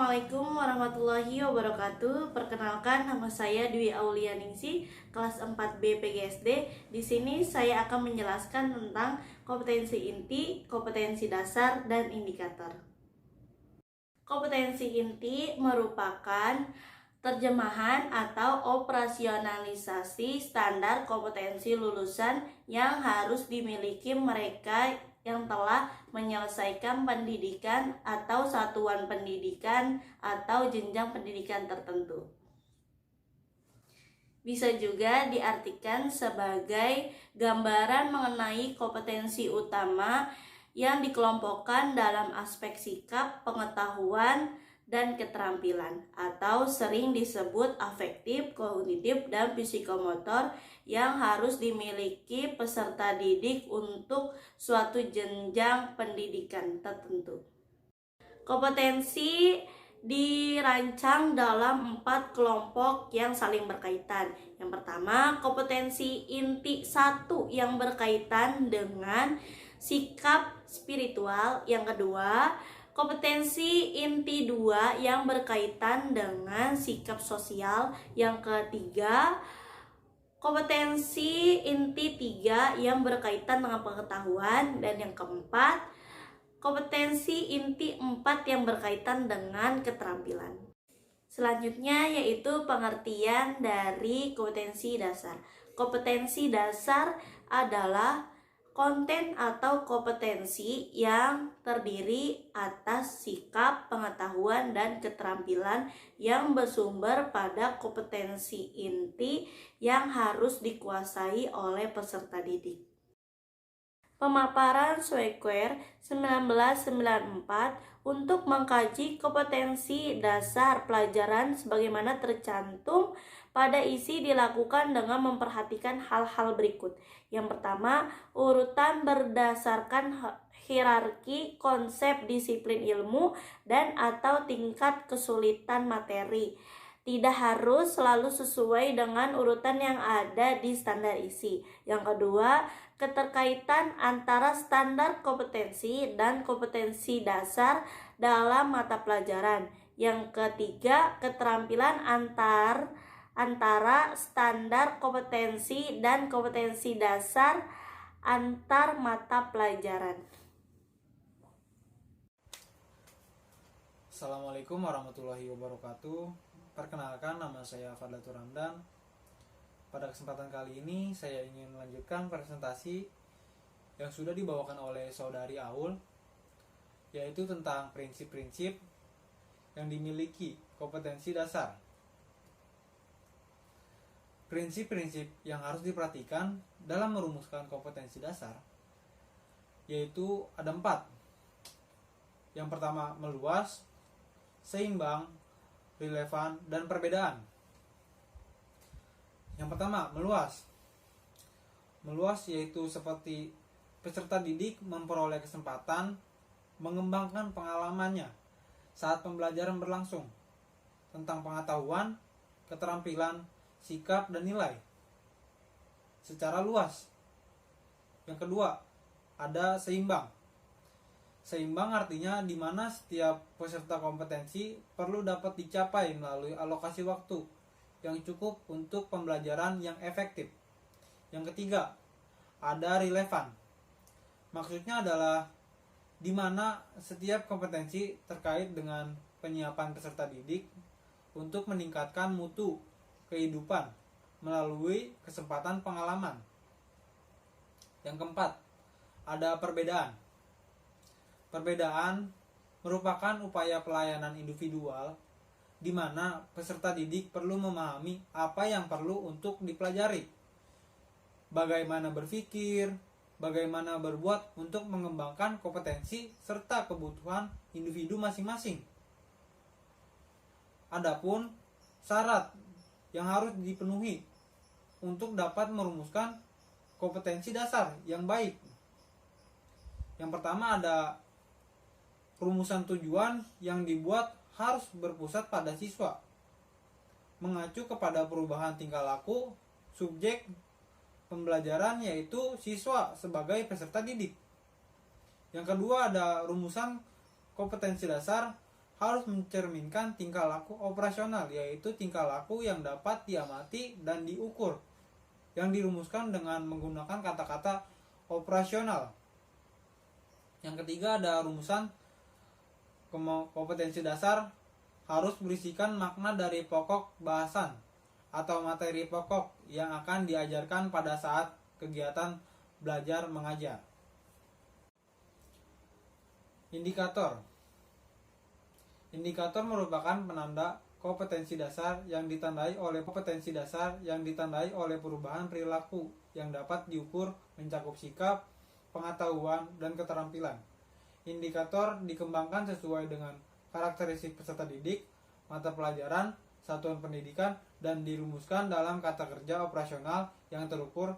Assalamualaikum warahmatullahi wabarakatuh. Perkenalkan, nama saya Dwi Aulianingsi, kelas 4B PGSD. Di sini saya akan menjelaskan tentang kompetensi inti, kompetensi dasar, dan indikator. Kompetensi inti merupakan terjemahan atau operasionalisasi standar kompetensi lulusan yang harus dimiliki mereka yang telah menyelesaikan pendidikan atau satuan pendidikan atau jenjang pendidikan tertentu. Bisa juga diartikan sebagai gambaran mengenai kompetensi utama yang dikelompokkan dalam aspek sikap, pengetahuan, dan keterampilan, atau sering disebut afektif, kognitif, dan psikomotor yang harus dimiliki peserta didik untuk suatu jenjang pendidikan tertentu. Kompetensi dirancang dalam 4 kelompok yang saling berkaitan. Yang pertama, kompetensi inti 1 yang berkaitan dengan sikap spiritual. Yang kedua, kompetensi inti 2 yang berkaitan dengan sikap sosial. Yang ketiga, kompetensi inti 3 yang berkaitan dengan pengetahuan. Dan yang keempat, kompetensi inti 4 yang berkaitan dengan keterampilan. Selanjutnya yaitu pengertian dari kompetensi dasar. Kompetensi dasar adalah konten atau kompetensi yang terdiri atas sikap, pengetahuan, dan keterampilan yang bersumber pada kompetensi inti yang harus dikuasai oleh peserta didik. Pemaparan Schweikert 1994 untuk mengkaji kompetensi dasar pelajaran sebagaimana tercantum pada isi dilakukan dengan memperhatikan hal-hal berikut. Yang pertama, urutan berdasarkan hierarki konsep disiplin ilmu dan atau tingkat kesulitan materi. Tidak harus selalu sesuai dengan urutan yang ada di standar isi. Yang kedua, keterkaitan antara standar kompetensi dan kompetensi dasar dalam mata pelajaran. Yang ketiga, keterampilan antara standar kompetensi dan kompetensi dasar antar mata pelajaran. Assalamualaikum warahmatullahi wabarakatuh. Perkenalkan, nama saya Fadlatur Ramdan. Pada kesempatan kali ini saya ingin melanjutkan presentasi yang sudah dibawakan oleh saudari Aul, yaitu tentang prinsip-prinsip yang dimiliki kompetensi dasar. Prinsip-prinsip yang harus diperhatikan dalam merumuskan kompetensi dasar yaitu ada 4. Yang pertama, meluas, seimbang, relevan, dan perbedaan. Yang pertama, meluas. Meluas yaitu seperti peserta didik memperoleh kesempatan mengembangkan pengalamannya saat pembelajaran berlangsung tentang pengetahuan, keterampilan, sikap, dan nilai secara luas. Yang kedua, ada seimbang. Seimbang artinya di mana setiap peserta kompetensi perlu dapat dicapai melalui alokasi waktu yang cukup untuk pembelajaran yang efektif. Yang ketiga, ada relevan. Maksudnya adalah di mana setiap kompetensi terkait dengan penyiapan peserta didik untuk meningkatkan mutu kehidupan melalui kesempatan pengalaman. Yang keempat, ada perbedaan. Perbedaan merupakan upaya pelayanan individual di mana peserta didik perlu memahami apa yang perlu untuk dipelajari, bagaimana berpikir, bagaimana berbuat untuk mengembangkan kompetensi serta kebutuhan individu masing-masing. Adapun syarat yang harus dipenuhi untuk dapat merumuskan kompetensi dasar yang baik. Yang pertama, ada rumusan tujuan yang dibuat harus berpusat pada siswa, mengacu kepada perubahan tingkah laku subjek pembelajaran yaitu siswa sebagai peserta didik. Yang kedua, ada rumusan kompetensi dasar harus mencerminkan tingkah laku operasional, yaitu tingkah laku yang dapat diamati dan diukur, yang dirumuskan dengan menggunakan kata-kata operasional. Yang ketiga ada rumusan kompetensi dasar harus berisikan makna dari pokok bahasan atau materi pokok yang akan diajarkan pada saat kegiatan belajar mengajar. Indikator. Indikator merupakan penanda kompetensi dasar yang ditandai oleh perubahan perilaku yang dapat diukur mencakup sikap, pengetahuan, dan keterampilan. Indikator dikembangkan sesuai dengan karakteristik peserta didik, mata pelajaran, satuan pendidikan, dan dirumuskan dalam kata kerja operasional yang terukur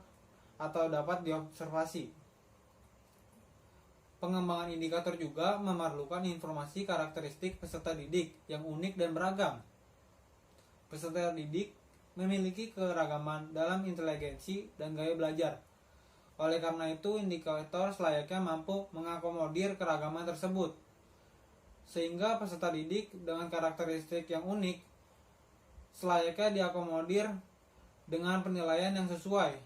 atau dapat diobservasi. Pengembangan indikator juga memerlukan informasi karakteristik peserta didik yang unik dan beragam. Peserta didik memiliki keragaman dalam inteligensi dan gaya belajar. Oleh karena itu, indikator selayaknya mampu mengakomodir keragaman tersebut, sehingga peserta didik dengan karakteristik yang unik selayaknya diakomodir dengan penilaian yang sesuai,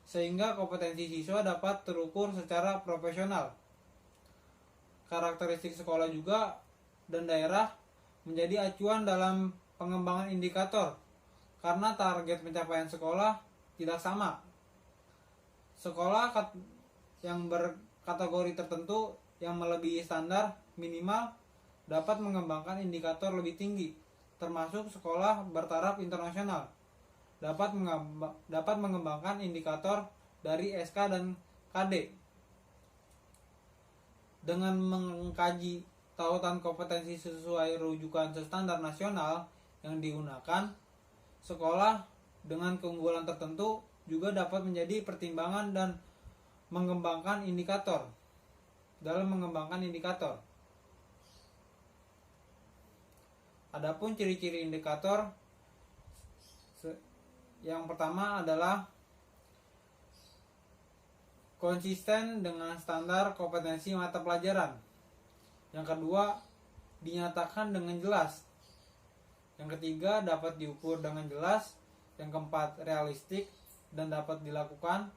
sehingga kompetensi siswa dapat terukur secara profesional. Karakteristik sekolah juga dan daerah menjadi acuan dalam pengembangan indikator, karena target pencapaian sekolah tidak sama. Sekolah yang berkategori tertentu yang melebihi standar minimal dapat mengembangkan indikator lebih tinggi, termasuk sekolah bertaraf internasional dapat mengembangkan indikator dari SK dan KD. Dengan mengkaji tautan kompetensi sesuai rujukan standar nasional yang digunakan, sekolah dengan keunggulan tertentu juga dapat menjadi pertimbangan dan mengembangkan indikator. Adapun ciri-ciri indikator, yang pertama adalah konsisten dengan standar kompetensi mata pelajaran. Yang kedua, dinyatakan dengan jelas. Yang ketiga, dapat diukur dengan jelas. Yang keempat, realistik dan dapat dilakukan.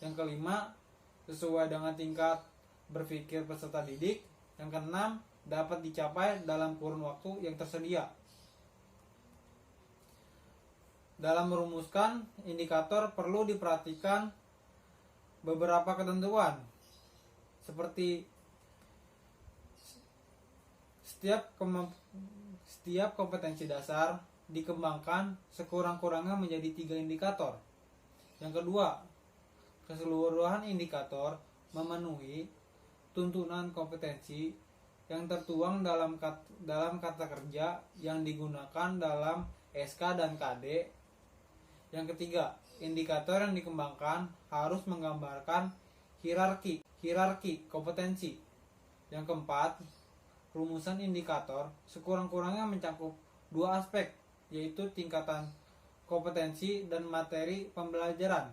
Yang kelima, sesuai dengan tingkat berpikir peserta didik. Yang keenam, dapat dicapai dalam kurun waktu yang tersedia. Dalam merumuskan indikator perlu diperhatikan beberapa ketentuan, seperti setiap kompetensi dasar dikembangkan sekurang-kurangnya menjadi 3 indikator. Yang kedua, keseluruhan indikator memenuhi tuntunan kompetensi yang tertuang dalam kata kerja yang digunakan dalam SK dan KD. Yang ketiga, indikator yang dikembangkan harus menggambarkan hierarki kompetensi. Yang keempat, rumusan indikator sekurang-kurangnya mencakup 2 aspek, yaitu tingkatan kompetensi dan materi pembelajaran.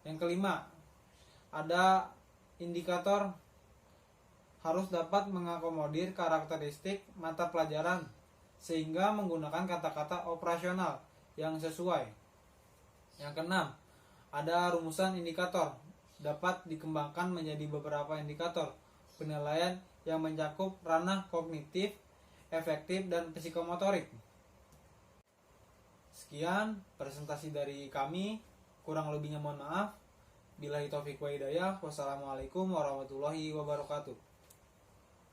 Yang kelima, ada indikator harus dapat mengakomodir karakteristik mata pelajaran sehingga menggunakan kata-kata operasional yang sesuai. Yang keenam, ada rumusan indikator dapat dikembangkan menjadi beberapa indikator penilaian yang mencakup ranah kognitif, efektif, dan psikomotorik. Sekian presentasi dari kami, kurang lebihnya mohon maaf. Billahi taufiq wa hidayah. Wassalamualaikum warahmatullahi wabarakatuh.